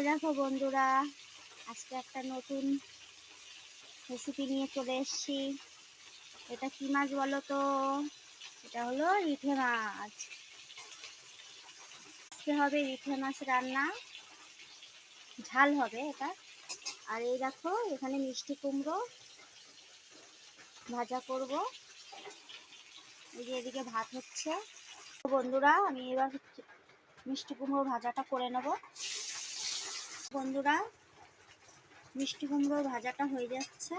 দেখো বন্ধুরা, আজকে একটা নতুন রেসিপি নিয়ে চলে এসেছি। এটা কি মাছ বলো তো? এটা হলো রিঠে মাছ। আজকে হবে রিঠে মাছ রান্না, ঝাল হবে এটা। আর এই দেখো, এখানে মিষ্টি কুমড়ো ভাজা করব। এই যে এদিকে ভাত হচ্ছে। বন্ধুরা, আমি এবার মিষ্টি কুমড়ো ভাজাটা করে নেব। বন্ধুরা, মিষ্টি কুমড়ো ভাজাটা হয়ে যাচ্ছে,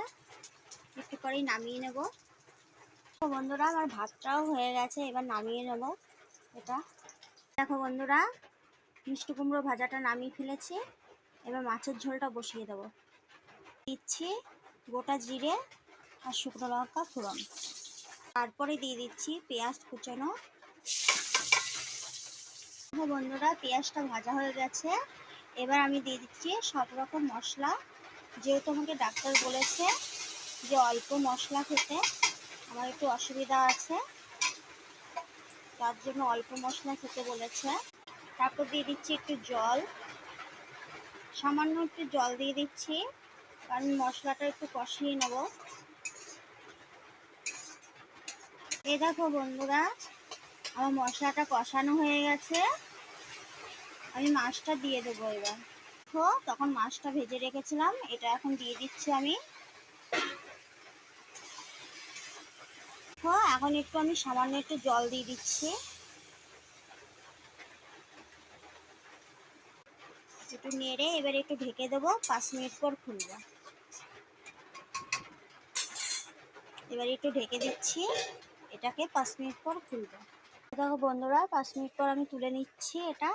একটু পরেই নামিয়ে নেব। বন্ধুরা, আমার ভাতটাও হয়ে গেছে, এবার নামিয়ে নেব এটা। দেখো বন্ধুরা, মিষ্টি কুমড়ো ভাজাটা নামিয়ে ফেলেছি। এবার মাছের ঝোলটা বসিয়ে দেব। দিচ্ছি গোটা জিরে আর শুকনো লঙ্কা ফোড়ন, তারপরে দিয়ে দিচ্ছি পেঁয়াজ কুচানো। বন্ধুরা, পেঁয়াজটা ভাজা হয়ে গেছে, এবার আমি দিয়ে দিচ্ছি সব রকম মশলা। যেহেতু আমাকে ডাক্তার বলেছে যে অল্প মশলা খেতে, আমার একটু অসুবিধা আছে, তার জন্য অল্প মশলা খেতে বলেছে। তারপর দিয়ে দিচ্ছি একটু জল, সামান্য একটু জল দিয়ে দিচ্ছি, কারণ মশলাটা একটু কষিয়ে নেব। এই দেখো বন্ধুরা, আমার মশলাটা কষানো হয়ে গেছে, আমি মাছটা দিয়ে দেবো এবার। তো তখন মাছটা ভেজে রেখেছিলাম, এটা এখন দিয়ে দিচ্ছি আমি। তো এখন একটু আমি সামান্য একটু জল দিয়ে দিচ্ছি, একটু নেড়ে এবার একটু ঢেকে দেবো। 5 মিনিট পর খুলবো। এবার একটু ঢেকে দিচ্ছি, এটাকে 5 মিনিট পর খুলবো। দেখো বন্ধুরা, 5 মিনিট পর আমি তুলে নিচ্ছি এটা।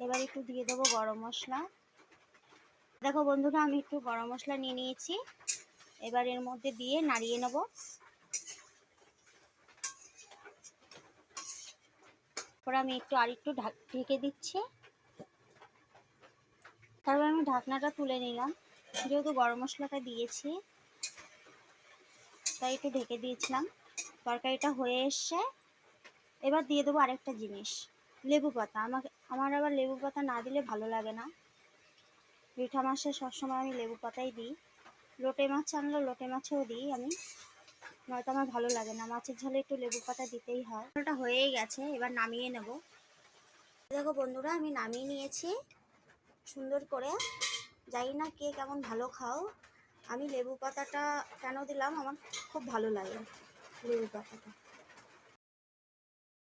এবার একটু দিয়ে দেবো গরম মশলা। দেখো বন্ধুরা, আমি একটু গরম মশলা নিয়ে নিয়েছি, এবার এর মধ্যে দিয়ে নাড়িয়ে নেব। তারপর আমি আরেকটু ঢেকে দিচ্ছি। তারপর আমি ঢাকনাটা তুলে নিলাম, যেহেতু গরম মশলাটা দিয়েছি তাই একটু ঢেকে দিয়েছিলাম। তরকারিটা হয়ে এসছে, এবার দিয়ে দেবো আরেকটা জিনিস, লেবু পাতা। আমার আবার লেবু পাতা না দিলে ভালো লাগে না। রিঠা মাছে সবসময় আমি লেবু পাতাই দিই, লোটে মাছ আনলে লোটে মাছেও দিই আমি, নয়তো আমার ভালো লাগে না। মাছের ঝালে একটু লেবু পাতা দিতেই হয়। ওটা হয়েই গেছে, এবার নামিয়ে নেব। দেখো বন্ধুরা, আমি নামিয়ে নিয়েছি সুন্দর করে। জানি না কে কেমন ভালো খাও, আমি লেবু পাতাটা কেন দিলাম, আমার খুব ভালো লাগে লেবু পাতাটা।